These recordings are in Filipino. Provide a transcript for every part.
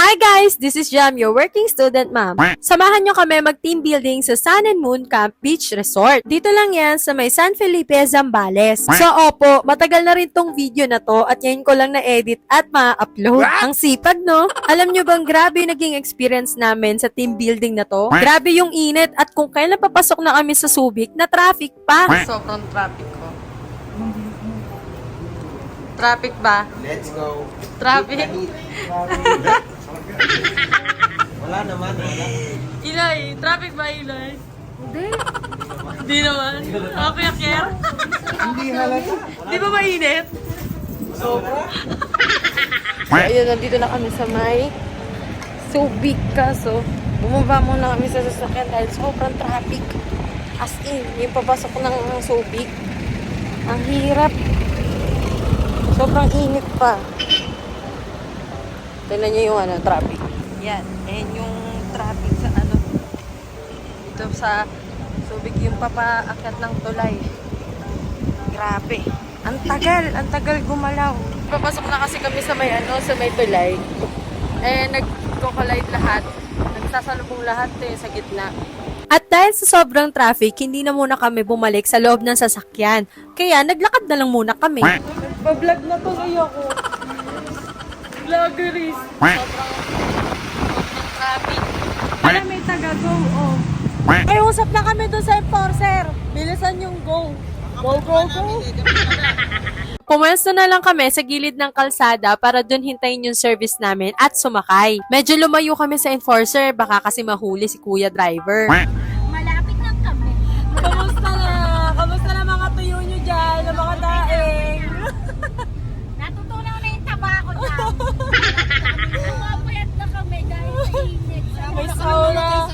Hi guys! This is Jam, your working student ma'am. Samahan nyo kami mag-team building sa Sun and Moon Camp Beach Resort. Dito lang yan sa may San Felipe, Zambales. So opo, matagal na rin tong video na to at ngayon ko lang na-edit at ma-upload. Ang sipag no? Alam nyo bang grabe naging experience namin sa team building na to? Grabe yung init at kung kailan papasok na kami sa Subic, na traffic pa. Sobrang traffic ko. Traffic ba? Let's go. Traffic? Wala naman, wala. Ilay, traffic ba Ilay? Hindi. Hindi naman. Okay, Aker? Hindi halata. Di ba mainit? Sobra. Ayun, nandito na kami sa may Subic kaso bumaba muna kami sa sasakyan dahil sobrang traffic. As in, yung papasok ng Subic. Ang hirap. Sobrang init pa. Tignan niyo yung traffic. Yan. And yung traffic sa dito sa Subic, yung papaakyat ng tulay. Grabe. Ang tagal gumalaw. Papasok na kasi kami sa may sa may tulay. Eh, nagko-collide lahat. Nagsasalubong lahat sa gitna. At dahil sa sobrang traffic, hindi na muna kami bumalik sa loob ng sasakyan. Kaya naglakad na lang muna kami. Pa-vlog na tuloy ako. Vloggeries. Sobrang traffic. Wala may taga-go, oh. Ay, usap na kami doon sa enforcer. Bilisan yung go. Go, go, go. Pumwesto na lang kami sa gilid ng kalsada para doon hintayin yung service namin at sumakay. Medyo lumayo kami sa enforcer, baka kasi mahuli si kuya driver. Malapit lang kami. Kamusta na? Kamusta na mga tuyo nyo dyan? Na mga daing? Natutunaw na yung taba ko dyan. Pumapayat na kami dahil sa init. May sauna.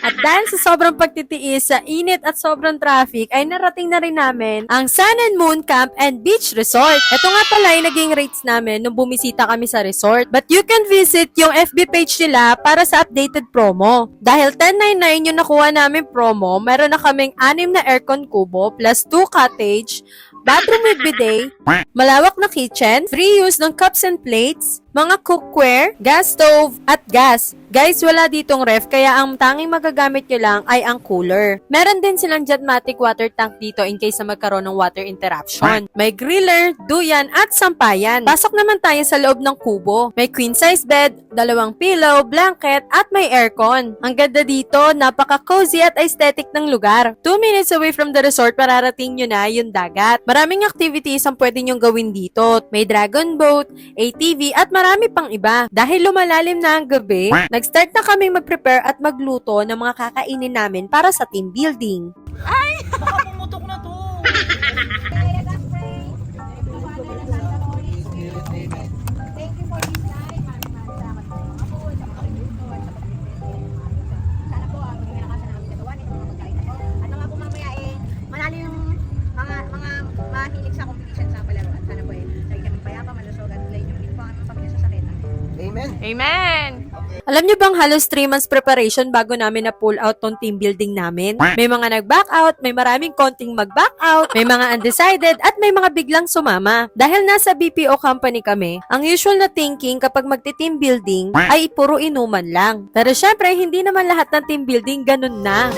At dahil sa sobrang pagtitiis sa init at sobrang traffic, ay narating na rin namin ang Sun and Moon Camp and Beach Resort. Ito nga pala yung naging rates namin nung bumisita kami sa resort. But you can visit yung FB page nila para sa updated promo. Dahil 1099 yung nakuha namin promo, meron na kaming 6 na aircon kubo plus 2 cottage, bathroom with bidet, malawak na kitchen, free use ng cups and plates, mga cookware, gas stove, at gas. Guys, wala ditong ref, kaya ang tanging magagamit nyo lang ay ang cooler. Meron din silang Jetmatic water tank dito in case na magkaroon ng water interruption. May griller, duyan, at sampayan. Pasok naman tayo sa loob ng kubo. May queen size bed, 2 pillow, blanket, at may aircon. Ang ganda dito, napaka-cozy at aesthetic ng lugar. 2 minutes away from the resort, mararating nyo na yung dagat. Maraming activities ang pwede nyong gawin dito. May dragon boat, ATV, at marami pang iba. Dahil lumalalim na ang gabi, nag-start na kaming mag-prepare at magluto ng mga kakainin namin para sa team building. Baka pumutok na to. Thank you for this night. Maraming salamat po mga food, sa mga pagluto, at sa pagluluto. Sana po maging nakasan namin kagawan ito mga pagkain na po. At nga po mamaya manalo yung mga mahilig sa competition sa palaruan. Sana po lagi kami payapa, malusog at play yung po ang aming pamilya sa sakit. Amen. Amen! Alam nyo bang halos 3 months preparation bago namin na pull out tong team building namin? May mga nag-back out, may maraming konting mag-back out, may mga undecided, at may mga biglang sumama. Dahil nasa BPO company kami, ang usual na thinking kapag magti-team building ay puro inuman lang. Pero syempre, hindi naman lahat ng team building ganun na.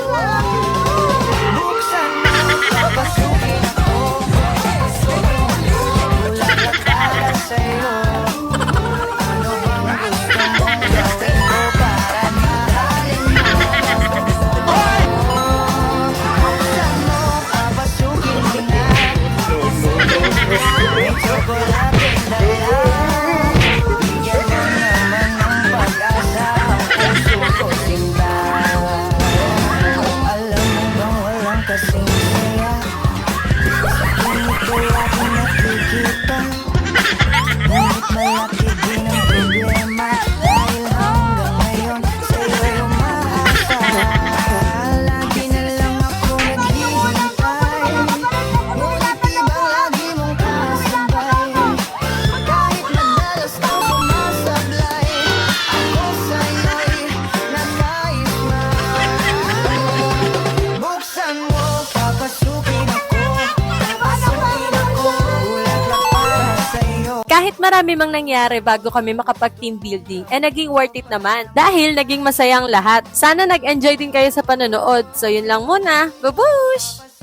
Kahit marami mang nangyari bago kami makapag-team building, naging worth it naman. Dahil naging masayang lahat. Sana nag-enjoy din kayo sa panonood. So yun lang muna. Babush!